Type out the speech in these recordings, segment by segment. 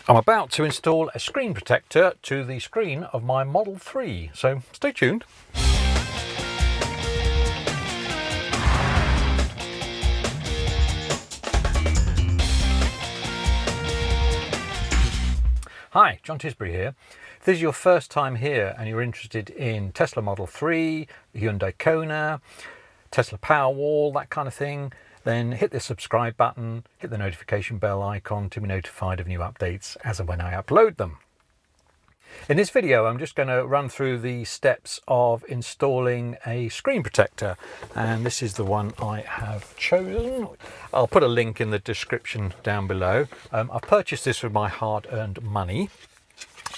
I'm about to install a screen protector to the screen of my Model 3, so stay tuned. Hi, John Tisbury here. If this is your first time here and you're interested in Tesla Model 3, Hyundai Kona, Tesla Powerwall, that kind of thing, then hit the subscribe button, hit the notification bell icon to be notified of new updates as and when I upload them. In this video, I'm just going to run through the steps of installing a screen protector, and this is the one I have chosen. I'll put a link in the description down below. I've purchased this with my hard-earned money.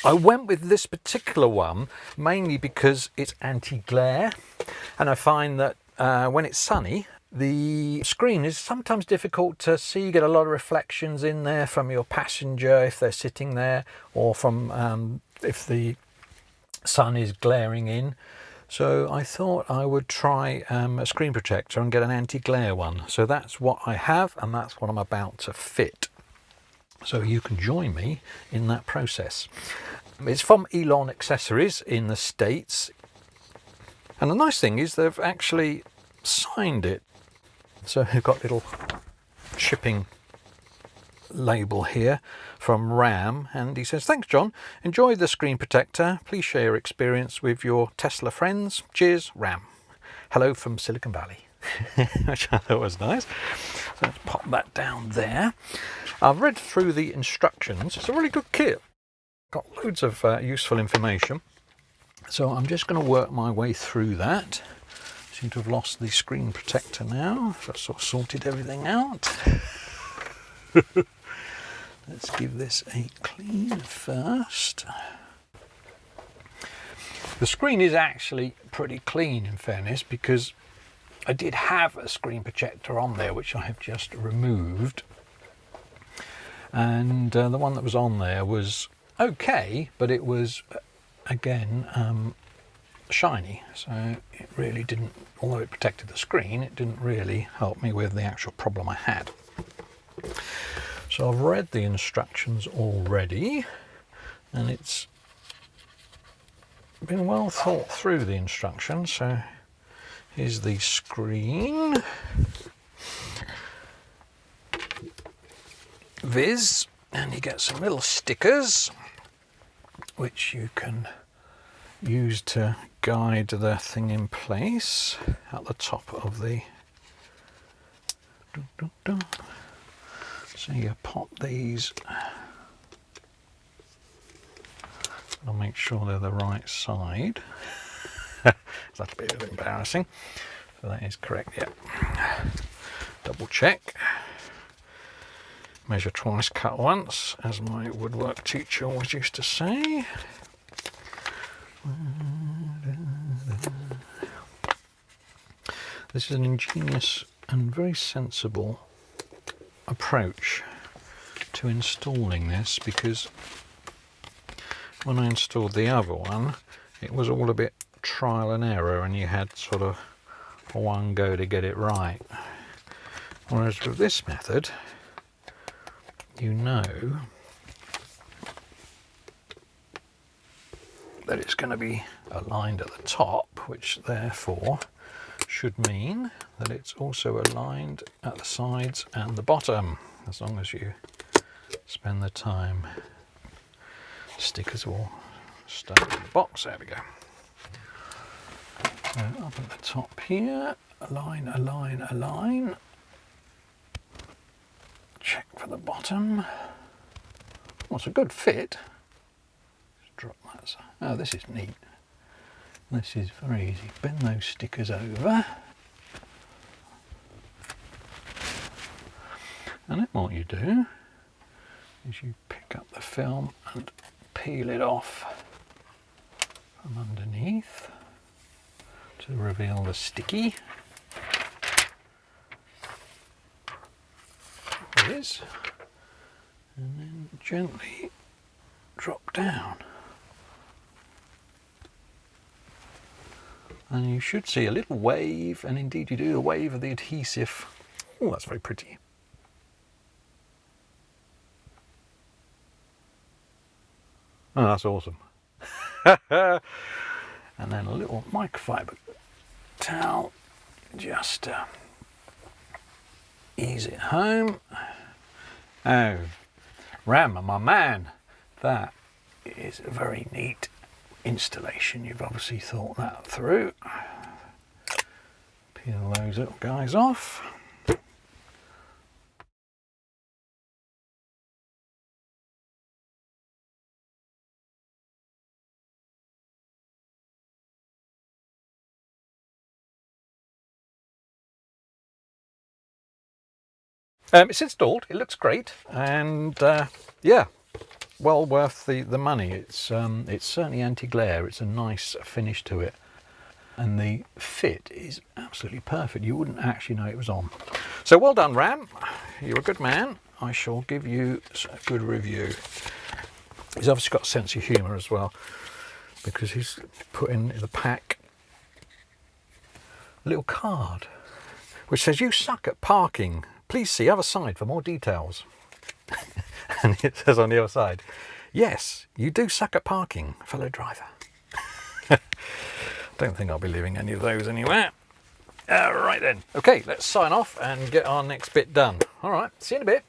I went with this particular one mainly because it's anti-glare, and I find that when it's sunny, the screen is sometimes difficult to see. You get a lot of reflections in there from your passenger if they're sitting there, or from if the sun is glaring in. So I thought I would try a screen protector and get an anti-glare one. So that's what I have, and that's what I'm about to fit. So you can join me in that process. It's from Elon Accessories in the States. And the nice thing is they've actually signed it. So they've got a little shipping label here from Ram, and he says, "Thanks John, enjoy the screen protector, please share your experience with your Tesla friends, cheers Ram, hello from Silicon Valley." Which I thought was nice. So let's pop that down there. I've read through the instructions. It's a really good kit, got loads of useful information, so I'm just going to work my way through that. Seem to have lost the screen protector now. I've sort of sorted everything out. Let's give this a clean first. The screen is actually pretty clean in fairness, because I did have a screen protector on there which I have just removed, and the one that was on there was okay, but it was again shiny, so it really didn't, although it protected the screen, it didn't really help me with the actual problem I had. So I've read the instructions already, and it's been well thought through, the instructions. So here's the screen viz, and you get some little stickers which you can use to guide the thing in place at the top of the so you pop these, I'll make sure they're the right side. That's a bit embarrassing, so that is correct. Yeah, double check, measure twice, cut once, as my woodwork teacher always used to say. This is an ingenious and very sensible approach to installing this, because when I installed the other one, it was all a bit trial and error, and you had sort of one go to get it right. Whereas with this method, you know that it's going to be aligned at the top, which therefore should mean that it's also aligned at the sides and the bottom, as long as you spend the time. Stickers all stuck in the box. There we go. So up at the top here, align, align, align. Check for the bottom. Well, it's a good fit. Just drop that. Oh, this is neat. This is very easy. Bend those stickers over, and then what you do is you pick up the film and peel it off from underneath to reveal the sticky. There it is. And then gently drop down. And you should see a little wave, and indeed you do, a wave of the adhesive. Oh, that's very pretty. Oh, that's awesome. And then a little microfiber towel, just ease it home. Oh, Ram, my man, that is a very neat installation. You've obviously thought that through. Peel those little guys off. It's installed, it looks great, and yeah, well worth the money. It's certainly anti-glare, it's a nice finish to it, and the fit is absolutely perfect. You wouldn't actually know it was on. So well done, Ram, you're a good man. I shall give you a good review. He's obviously got a sense of humour as well, because he's put in the pack a little card which says, "You suck at parking. Please see other side for more details." And it says on the other side, "Yes, you do suck at parking, fellow driver." Don't think I'll be leaving any of those anywhere. Right then. Okay, let's sign off and get our next bit done. All right, see you in a bit.